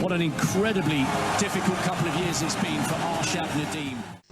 What an incredibly difficult couple of years it's been for Arshad Nadeem.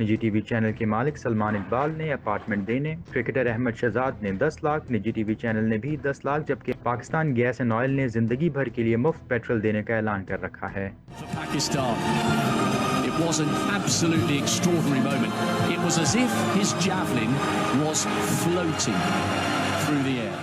نجی T V channel کے مالک سلمان اقبال نے apartment دینے، cricketer Ahmad Shahzad نے 10 لاکھ، نجی ٹی وی چینل نے بھی 10 لاکھ، جبکہ پاکستان گیس اینڈ آئل نے زندگی بھر کے لیے مفت پیٹرول دینے کا اعلان کر رکھا ہے۔ For Pakistan, it was an absolutely extraordinary moment. It was as if his javelin was floating through the air.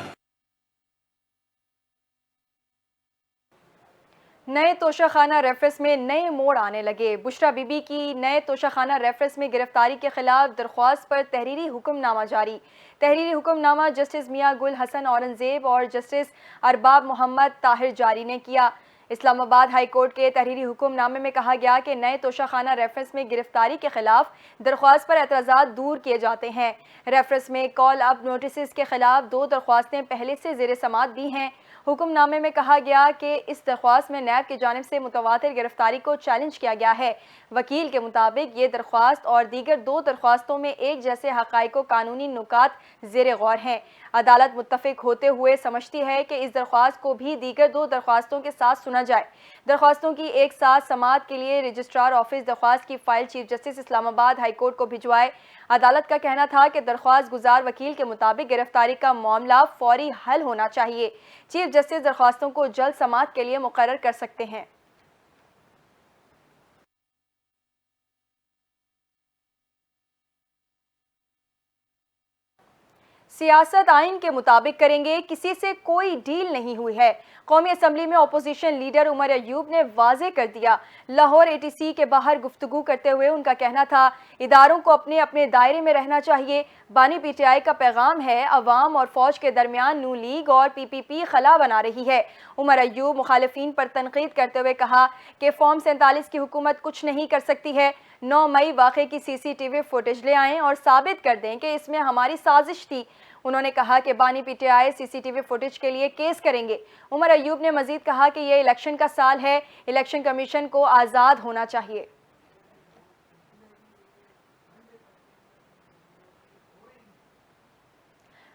نئے توشہ خانہ ریفرنس میں نئے موڑ آنے لگے۔ بشرا بی بی کی نئے توشہ خانہ ریفرنس میں گرفتاری کے خلاف درخواست پر تحریری حکم نامہ جاری۔ تحریری حکم نامہ جسٹس میاں گل حسن اورنگزیب اور جسٹس ارباب محمد طاہر جاری نے کیا۔ اسلام آباد ہائی کورٹ کے تحریری حکم نامے میں کہا گیا کہ نئے توشہ خانہ ریفرنس میں گرفتاری کے خلاف درخواست پر اعتراضات دور کیے جاتے ہیں۔ ریفرنس میں کال اپ نوٹسز کے خلاف 2 درخواستیں پہلے سے زیر سماعت دی ہیں۔ حکم نامے میں کہا گیا کہ اس درخواست میں نیب کی جانب سے متواتر گرفتاری کو چیلنج کیا گیا ہے۔ وکیل کے مطابق یہ درخواست اور دیگر 2 درخواستوں میں ایک جیسے حقائق و قانونی نکات زیر غور ہیں۔ عدالت متفق ہوتے ہوئے سمجھتی ہے کہ اس درخواست کو بھی دیگر 2 درخواستوں کے ساتھ سنا جائے۔ درخواستوں کی ایک ساتھ سماعت کے لیے رجسٹرار آفس درخواست کی فائل چیف جسٹس اسلام آباد ہائی کورٹ کو بھجوائے۔ عدالت کا کہنا تھا کہ درخواست گزار وکیل کے مطابق گرفتاری کا معاملہ فوری حل ہونا چاہیے۔ چیف جسٹس درخواستوں کو جلد سماعت کے لیے مقرر کر سکتے ہیں۔ سیاست آئین کے مطابق کریں گے، کسی سے کوئی ڈیل نہیں ہوئی ہے۔ قومی اسمبلی میں اپوزیشن لیڈر عمر ایوب نے واضح کر دیا۔ لاہور اے ٹی سی کے باہر گفتگو کرتے ہوئے ان کا کہنا تھا اداروں کو اپنے اپنے دائرے میں رہنا چاہیے۔ بانی پی ٹی آئی کا پیغام ہے عوام اور فوج کے درمیان نون لیگ اور پی پی پی خلا بنا رہی ہے۔ عمر ایوب مخالفین پر تنقید کرتے ہوئے کہا کہ فارم 47 کی حکومت کچھ نہیں کر سکتی ہے۔ 9 مئی واقعے کی سی سی ٹی وی فوٹیج لے آئیں اور ثابت کر دیں کہ اس میں ہماری سازش تھی۔ انہوں نے کہا کہ بانی پی ٹی آئی سی سی ٹی وی فوٹیج کے لیے کیس کریں گے۔ عمر ایوب نے مزید کہا کہ یہ الیکشن کا سال ہے، الیکشن کمیشن کو آزاد ہونا چاہیے۔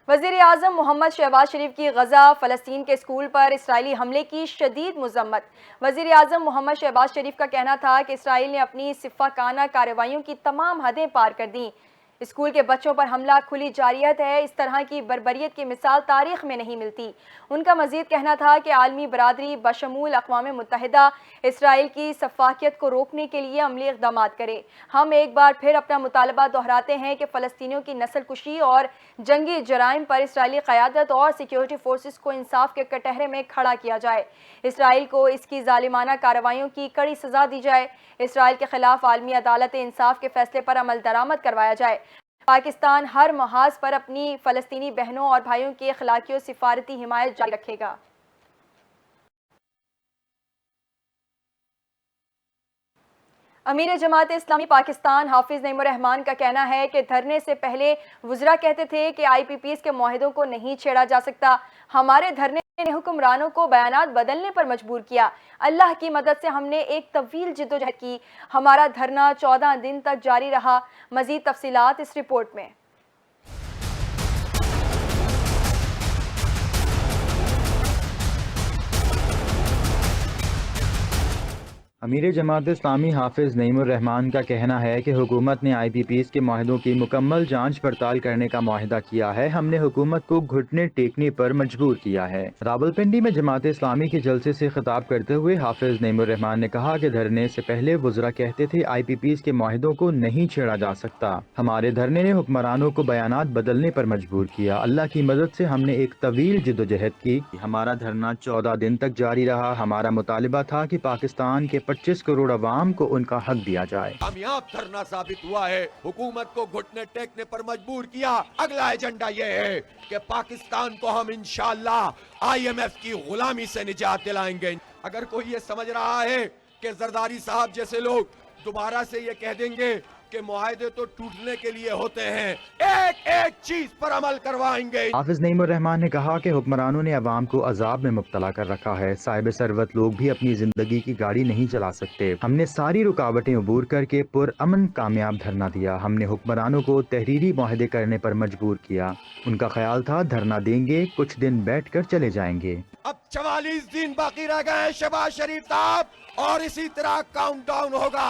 وزیر اعظم محمد شہباز شریف کی غزہ فلسطین کے اسکول پر اسرائیلی حملے کی شدید مذمت۔ وزیر اعظم محمد شہباز شریف کا کہنا تھا کہ اسرائیل نے اپنی صفاقانہ کارروائیوں کی تمام حدیں پار کر دیں۔ اسکول کے بچوں پر حملہ کھلی جارحیت ہے، اس طرح کی بربریت کی مثال تاریخ میں نہیں ملتی۔ ان کا مزید کہنا تھا کہ عالمی برادری بشمول اقوام متحدہ اسرائیل کی سفاکیت کو روکنے کے لیے عملی اقدامات کرے۔ ہم ایک بار پھر اپنا مطالبہ دہراتے ہیں کہ فلسطینیوں کی نسل کشی اور جنگی جرائم پر اسرائیلی قیادت اور سیکیورٹی فورسز کو انصاف کے کٹہرے میں کھڑا کیا جائے۔ اسرائیل کو اس کی ظالمانہ کارروائیوں کی کڑی سزا دی جائے۔ اسرائیل کے خلاف عالمی عدالت انصاف کے فیصلے پر عمل درآمد کروایا جائے۔ پاکستان ہر محاذ پر اپنی فلسطینی بہنوں اور بھائیوں کی اخلاقی و سفارتی حمایت جاری رکھے گا۔ امیر جماعت اسلامی پاکستان حافظ نعیم الرحمان کا کہنا ہے کہ دھرنے سے پہلے وزراء کہتے تھے کہ آئی پی پیز کے معاہدوں کو نہیں چھیڑا جا سکتا۔ ہمارے دھرنے نے حکمرانوں کو بیانات بدلنے پر مجبور کیا۔ اللہ کی مدد سے ہم نے ایک طویل جدوجہد کی۔ ہمارا دھرنا 14 دن تک جاری رہا۔ مزید تفصیلات اس رپورٹ میں۔ امیر جماعت اسلامی حافظ نعیم الرحمان کا کہنا ہے کہ حکومت نے آئی پی پیز کے معاہدوں کی مکمل جانچ پڑتال کرنے کا معاہدہ کیا ہے۔ ہم نے حکومت کو گھٹنے ٹیکنے پر مجبور کیا ہے۔ راولپنڈی میں جماعت اسلامی کے جلسے سے خطاب کرتے ہوئے حافظ نعیم الرحمان نے کہا کہ دھرنے سے پہلے وزراء کہتے تھے آئی پی پیز کے معاہدوں کو نہیں چھیڑا جا سکتا۔ ہمارے دھرنے نے حکمرانوں کو بیانات بدلنے پر مجبور کیا۔ اللہ کی مدد سے ہم نے ایک طویل جدوجہد کی۔ ہمارا دھرنا 14 دن تک جاری رہا۔ ہمارا مطالبہ تھا کہ پاکستان کے 25 کروڑ عوام کو ان کا حق دیا جائے۔ کامیاب دھرنا ثابت ہوا ہے، حکومت کو گھٹنے ٹیکنے پر مجبور کیا۔ اگلا ایجنڈا یہ ہے کہ پاکستان کو ہم انشاءاللہ آئی ایم ایف کی غلامی سے نجات دلائیں گے۔ اگر کوئی یہ سمجھ رہا ہے کہ زرداری صاحب جیسے لوگ دوبارہ سے یہ کہہ دیں گے کہ معاہدے تو ٹوٹنے کے لیے ہوتے ہیں، ایک ایک چیز پر عمل کروائیں گے۔ حافظ نعیم الرحمان نے کہا کہ حکمرانوں نے عوام کو عذاب میں مبتلا کر رکھا ہے۔ صاحب ثروت لوگ بھی اپنی زندگی کی گاڑی نہیں چلا سکتے۔ ہم نے ساری رکاوٹیں عبور کر کے پرامن کامیاب دھرنا دیا۔ ہم نے حکمرانوں کو تحریری معاہدے کرنے پر مجبور کیا۔ ان کا خیال تھا دھرنا دیں گے، کچھ دن بیٹھ کر چلے جائیں گے۔ اب 44 دن باقی رہ گئے شہباز شریف صاحب، اور اسی طرح کاؤنٹ ڈاؤن ہوگا۔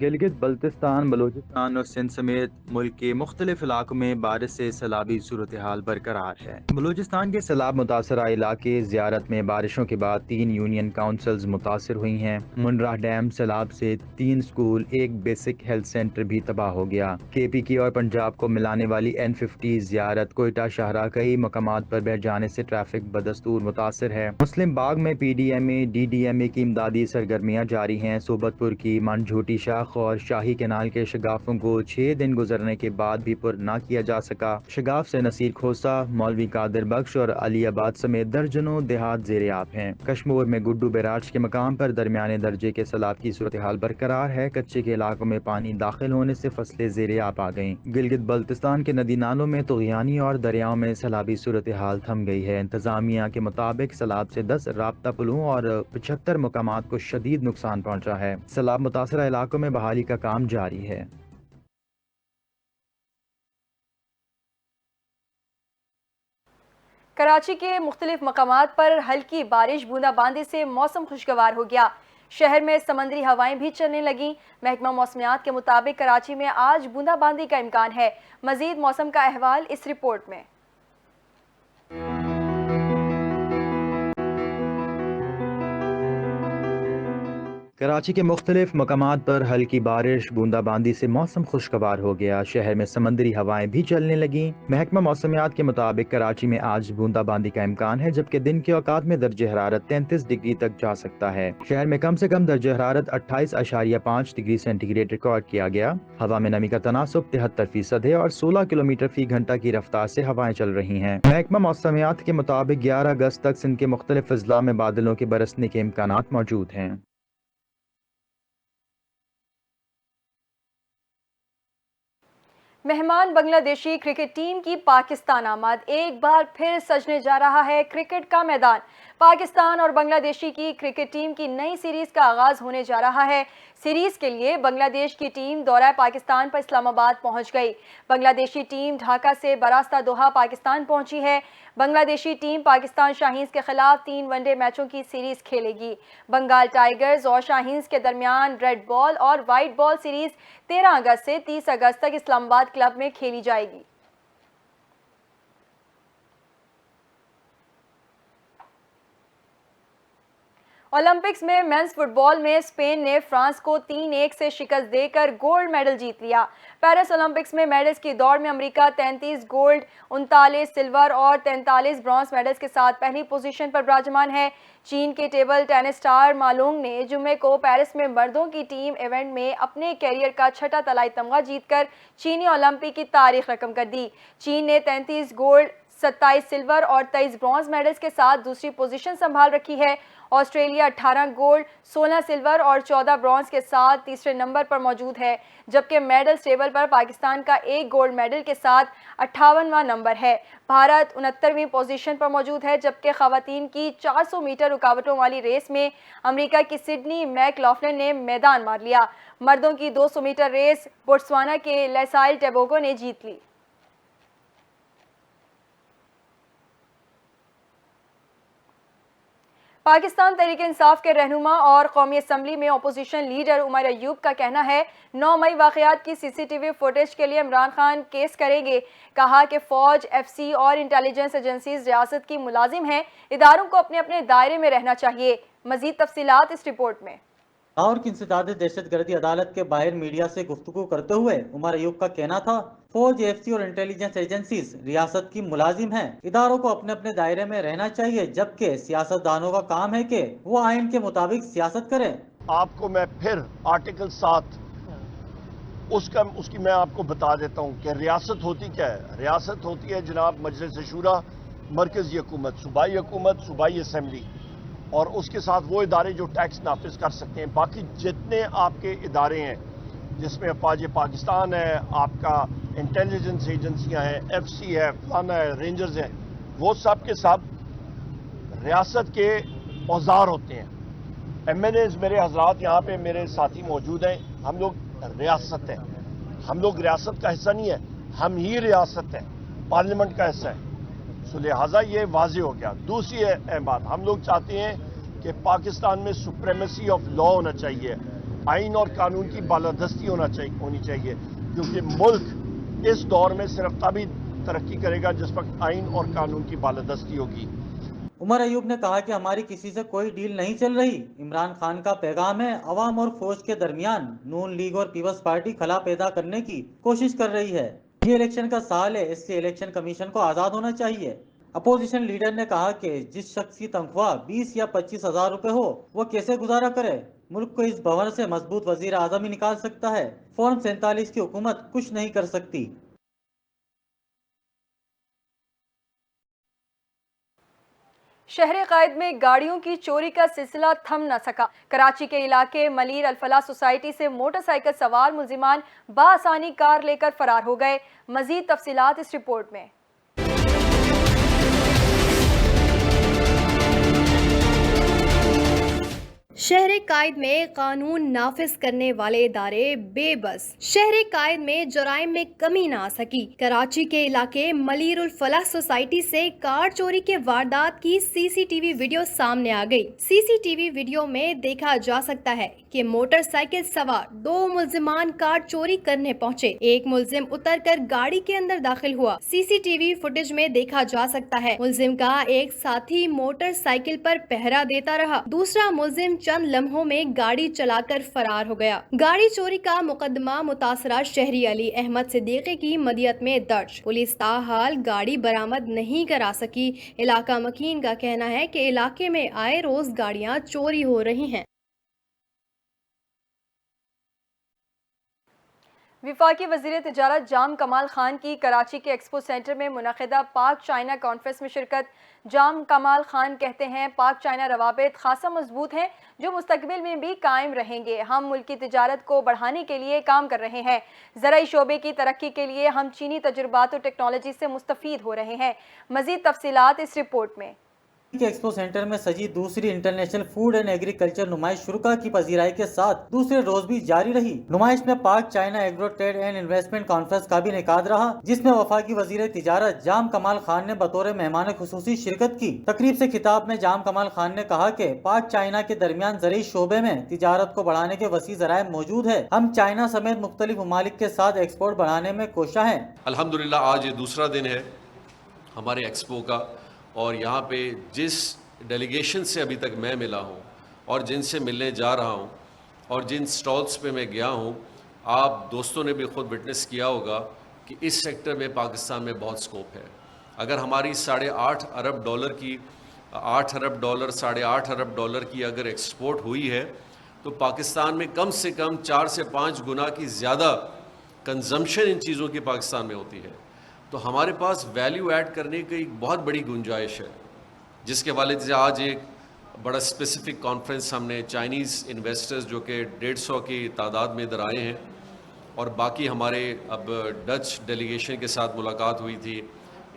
گلگت بلتستان، بلوچستان اور سندھ سمیت ملک کے مختلف علاقوں میں بارش سے سیلابی صورتحال برقرار ہے۔ بلوچستان کے سیلاب متاثرہ علاقے زیارت میں بارشوں کے بعد 3 یونین کاؤنسلز متاثر ہوئی ہیں۔ منرا ڈیم سیلاب سے 3 اسکول، 1 بیسک ہیلتھ سینٹر بھی تباہ ہو گیا۔ KPK اور پنجاب کو ملانے والی N50 زیارت کوئٹہ شاہراہ کئی مقامات پر بہہ جانے سے ٹریفک بدستور متاثر ہے۔ مسلم باغ میں PDMA DDMA کی امدادی سرگرمیاں جاری ہیں۔ صوبت پور کی منجھوٹی شاخ اور شاہی کینال کے شگافوں کو 6 دن گزرنے کے بعد بھی پر نہ کیا جا سکا۔ شگاف سے نصیر کھوسہ، مولوی قادر بخش اور علی آباد سمیت درجنوں دیہات زیر آب ہیں۔ کشمور میں گڈو بیراج کے مقام پر درمیانے درجے کے سیلاب کی صورتحال برقرار ہے۔ کچے کے علاقوں میں پانی داخل ہونے سے فصلیں زیر آب آ گئیں۔ گلگت بلتستان کے ندی نالوں میں طغیانی اور دریاؤں میں سیلابی صورتحال تھم گئی ہے۔ انتظامیہ کے مطابق سیلاب سے 10 رابطہ پلوں اور 75 مقامات کو شدید نقصان پہنچا ہے۔ سیلاب متاثرہ علاقوں میں بحالی کا کام جاری ہے۔ کراچی کے مختلف مقامات پر ہلکی بارش بوندا باندی سے موسم خوشگوار ہو گیا۔ شہر میں سمندری ہوائیں بھی چلنے لگیں۔ محکمہ موسمیات کے مطابق کراچی میں آج بوندا باندی کا امکان ہے۔ مزید موسم کا احوال اس رپورٹ میں۔ کراچی کے مختلف مقامات پر ہلکی بارش بوندا باندی سے موسم خوشگوار ہو گیا۔ شہر میں سمندری ہوائیں بھی چلنے لگیں۔ محکمہ موسمیات کے مطابق کراچی میں آج بوندا باندی کا امکان ہے، جبکہ دن کے اوقات میں درجہ حرارت 33 ڈگری تک جا سکتا ہے۔ شہر میں کم سے کم درجہ حرارت 28.5 ڈگری سینٹی گریڈ ریکارڈ کیا گیا۔ ہوا میں نمی کا تناسب 73% ہے اور 16 کلومیٹر فی گھنٹہ کی رفتار سے ہوائیں چل رہی ہیں۔ محکمہ موسمیات کے مطابق 11 اگست تک سندھ کے مختلف اضلاع میں بادلوں کے برسنے کے امکانات موجود ہیں۔ مہمان بنگلہ دیشی کرکٹ ٹیم کی پاکستان آمد، ایک بار پھر سجنے جا رہا ہے کرکٹ کا میدان۔ پاکستان اور بنگلہ دیشی کی کرکٹ ٹیم کی نئی سیریز کا آغاز ہونے جا رہا ہے۔ سیریز کے لیے بنگلہ دیش کی ٹیم دورہ پاکستان پر اسلام آباد پہنچ گئی۔ بنگلہ دیشی ٹیم ڈھاکہ سے براستہ دوحہ پاکستان پہنچی ہے۔ بنگلہ دیشی ٹیم پاکستان شاہینز کے خلاف 3 ون ڈے میچوں کی سیریز کھیلے گی۔ بنگال ٹائیگرز اور شاہینز کے درمیان ریڈ بال اور وائٹ بال سیریز 13 اگست سے 30 اگست تک اسلام آباد کلب میں کھیلی جائے گی۔ اولمپکس میں مینز فٹ بال میں اسپین نے فرانس کو 3-1 سے شکست دے کر گولڈ میڈل جیت لیا۔ پیرس اولمپکس میں میڈلز کی دوڑ میں امریکہ 33 گولڈ، 39 سلور اور 43 برونز میڈلز کے ساتھ پہلی پوزیشن پر براجمان ہے۔ چین کے ٹیبل ٹینس سٹار مالونگ نے جمعے کو پیرس میں مردوں کی ٹیم ایونٹ میں اپنے کیریئر کا 6واں طلائی تمغہ جیت کر چینی اولمپک کی تاریخ رقم کر دی۔ چین نے 33 گولڈ، 27 سلور اور 23 برونز میڈلز کے ساتھ دوسری پوزیشن سنبھال رکھی ہے۔ آسٹریلیا 18 گولڈ، 16 سلور اور 14 برونز کے ساتھ تیسرے نمبر پر موجود ہے، جبکہ میڈلز ٹیبل پر پاکستان کا 1 گولڈ میڈل کے ساتھ 58واں نمبر ہے۔ بھارت 69ویں پوزیشن پر موجود ہے، جبکہ خواتین کی 400 میٹر رکاوٹوں والی ریس میں امریکہ کی سڈنی میک لافلن نے میدان مار لیا۔ مردوں کی 200 میٹر ریس بوٹسوانا کے لیسائل ٹیبوگو نے جیت لی۔ پاکستان تحریک انصاف کے رہنما اور قومی اسمبلی میں اپوزیشن لیڈر عمر ایوب کا کہنا ہے 9 مئی واقعات کی CCTV فوٹیج کے لیے عمران خان کیس کریں گے۔ کہا کہ فوج، FC اور انٹیلیجنس ایجنسیز ریاست کی ملازم ہیں، اداروں کو اپنے اپنے دائرے میں رہنا چاہیے۔ مزید تفصیلات اس رپورٹ میں۔ لاہور کی انسداد دہشت گردی عدالت کے باہر میڈیا سے گفتگو کرتے ہوئے عمر ایوب کا کہنا تھا فوج، FC اور انٹیلیجنس ایجنسیز ریاست کی ملازم ہیں، اداروں کو اپنے اپنے دائرے میں رہنا چاہیے، جبکہ سیاستدانوں کا کام ہے کہ وہ آئین کے مطابق سیاست کریں۔ آپ کو میں پھر آرٹیکل 7 اس کی میں آپ کو بتا دیتا ہوں کہ ریاست ہوتی کیا ہے۔ ریاست ہوتی ہے جناب مجلس شورا، مرکزی حکومت، صوبائی اسمبلی اور اس کے ساتھ وہ ادارے جو ٹیکس نافذ کر سکتے ہیں۔ باقی جتنے آپ کے ادارے ہیں جس میں افواج پاکستان ہے، آپ کا انٹیلیجنس ایجنسیاں ہیں، FC ہے، فلانا ہے، رینجرز ہیں، وہ سب کے سب ریاست کے اوزار ہوتے ہیں۔ MNAs میرے حضرات یہاں پہ میرے ساتھی موجود ہیں، ہم لوگ ریاست ہیں، ہم لوگ ریاست کا حصہ نہیں ہے، ہم ہی ریاست ہیں، پارلیمنٹ کا حصہ ہے۔ سو لہٰذا یہ واضح ہو گیا۔ دوسری اہم بات، ہم لوگ چاہتے ہیں کہ پاکستان میں سپریمیسی آف لا ہونا چاہیے، آئین اور قانون کی بالادستی ہونی چاہیے، کیونکہ ملک اس دور میں صرف تبھی ترقی کرے گا جس وقت آئین اور قانون کی بالادستی ہوگی۔ عمر ایوب نے کہا کہ ہماری کسی سے کوئی ڈیل نہیں چل رہی۔ عمران خان کا پیغام ہے، عوام اور فوج کے درمیان نون لیگ اور پیپلز پارٹی خلا پیدا کرنے کی کوشش کر رہی ہے۔ یہ الیکشن کا سال ہے، اس لیے الیکشن کمیشن کو آزاد ہونا چاہیے۔ اپوزیشن لیڈر نے کہا کہ جس شخص کی تنخواہ 20 یا 25 ہزار روپے ہو وہ کیسے گزارا کرے؟ ملک کو اس بھون سے مضبوط وزیر اعظم ہی نکال سکتا ہے، فارم 47 کی حکومت کچھ نہیں کر سکتی۔ شہر قائد میں گاڑیوں کی چوری کا سلسلہ تھم نہ سکا۔ کراچی کے علاقے ملیر الفلاح سوسائٹی سے موٹر سائیکل سوار ملزمان بآسانی کار لے کر فرار ہو گئے۔ مزید تفصیلات اس رپورٹ میں۔ شہر قائد میں قانون نافذ کرنے والے ادارے بے بس۔ شہر قائد میں جرائم میں کمی نہ آ سکی۔ کراچی کے علاقے ملیر الفلاح سوسائٹی سے کار چوری کے واردات کی سی سی ٹی وی ویڈیو سامنے آ گئی۔ سی سی ٹی وی ویڈیو میں دیکھا جا سکتا ہے کہ موٹر سائیکل سوار 2 ملزمان کار چوری کرنے پہنچے۔ ایک ملزم اتر کر گاڑی کے اندر داخل ہوا۔ سی سی ٹی وی فوٹیج میں دیکھا جا سکتا ہے ملزم کا ایک ساتھی موٹر سائیکل پر پہرا دیتا رہا، دوسرا ملزم چند لمحوں میں گاڑی چلا کر فرار ہو گیا۔ گاڑی چوری کا مقدمہ متاثرہ شہری علی احمد صدیقی کی مدیت میں درج۔ پولیس تاحال گاڑی برآمد نہیں کرا سکی۔ علاقہ مکین کا کہنا ہے کہ علاقے میں آئے روز گاڑیاں چوری ہو رہی ہیں۔ وفاقی وزیر تجارت جام کمال خان کی کراچی کے ایکسپو سینٹر میں منعقدہ پاک چائنا کانفرنس میں شرکت۔ جام کمال خان کہتے ہیں پاک چائنا روابط خاصا مضبوط ہیں جو مستقبل میں بھی قائم رہیں گے۔ ہم ملکی تجارت کو بڑھانے کے لیے کام کر رہے ہیں۔ زرعی شعبے کی ترقی کے لیے ہم چینی تجربات اور ٹیکنالوجی سے مستفید ہو رہے ہیں۔ مزید تفصیلات اس رپورٹ میں۔ ایکسپو سینٹر میں سجی دوسری انٹرنیشنل فوڈ اینڈ ایگریکلچر نمائش شرکاء کی پذیرائی کے ساتھ دوسرے روز بھی جاری رہی۔ نمائش میں Pak China agro trade and investment conference کا بھی انعقاد رہا، جس میں وفاقی وزیر تجارت جام کمال خان نے بطور مہمان خصوصی شرکت کی۔ تقریب سے خطاب میں جام کمال خان نے کہا کہ پاک چائنا کے درمیان زرعی شعبے میں تجارت کو بڑھانے کے وسیع ذرائع موجود ہے۔ ہم چائنا سمیت مختلف ممالک کے ساتھ ایکسپورٹ بڑھانے میں کوشاں ہیں۔ الحمدللہ آج یہ دوسرا دن ہے ہمارے ایکسپو کا، اور یہاں پہ جس ڈیلیگیشن سے ابھی تک میں ملا ہوں اور جن سے ملنے جا رہا ہوں اور جن سٹالز پہ میں گیا ہوں، آپ دوستوں نے بھی خود وٹنس کیا ہوگا کہ اس سیکٹر میں پاکستان میں بہت سکوپ ہے۔ اگر ہماری 8.5 ارب ڈالر کی 8 ارب ڈالر 8.5 ارب ڈالر کی اگر ایکسپورٹ ہوئی ہے تو پاکستان میں کم سے کم 4 سے 5 گنا کی زیادہ کنزمپشن ان چیزوں کی پاکستان میں ہوتی ہے۔ تو ہمارے پاس ویلیو ایڈ کرنے کی ایک بہت بڑی گنجائش ہے، جس کے والد سے آج ایک بڑا اسپیسیفک کانفرنس ہم نے چائنیز انویسٹرز جو کہ 150 کی تعداد میں ادھر آئے ہیں، اور باقی ہمارے اب ڈچ ڈیلیگیشن کے ساتھ ملاقات ہوئی تھی،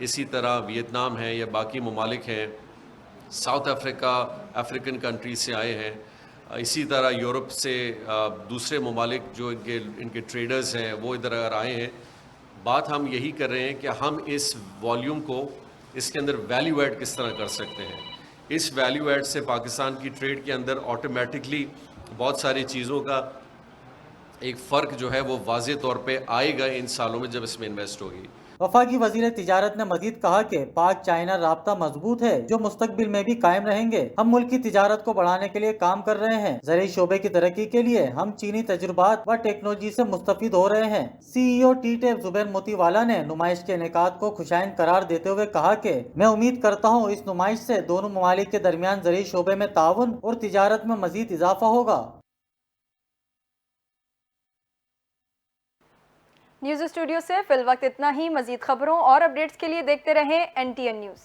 اسی طرح ویتنام ہے یا باقی ممالک ہیں، ساؤتھ افریقہ افریقن کنٹریز سے آئے ہیں، اسی طرح یورپ سے دوسرے ممالک جو ان کے ٹریڈرز ہیں وہ ادھر اگر آئے ہیں۔ بات ہم یہی کر رہے ہیں کہ ہم اس والیوم کو اس کے اندر ویلیو ایڈ کس طرح کر سکتے ہیں۔ اس ویلیو ایڈ سے پاکستان کی ٹریڈ کے اندر آٹومیٹکلی بہت ساری چیزوں کا ایک فرق جو ہے وہ واضح طور پہ آئے گا ان سالوں میں جب اس میں انویسٹ ہوگی۔ وفاقی وزیر تجارت نے مزید کہا کہ پاک چائنا رابطہ مضبوط ہے جو مستقبل میں بھی قائم رہیں گے۔ ہم ملک کی تجارت کو بڑھانے کے لیے کام کر رہے ہیں۔ زرعی شعبے کی ترقی کے لیے ہم چینی تجربات و ٹیکنالوجی سے مستفید ہو رہے ہیں۔ سی ای او ٹی ٹیپ زبیر موتی والا نے نمائش کے انعقاد کو خوشائند قرار دیتے ہوئے کہا کہ میں امید کرتا ہوں اس نمائش سے دونوں ممالک کے درمیان زرعی شعبے میں تعاون اور تجارت میں مزید اضافہ ہوگا۔ نیوز اسٹوڈیو سے فی الوقت اتنا ہی۔ مزید خبروں اور اپڈیٹس کے لیے دیکھتے رہیں NTN نیوز۔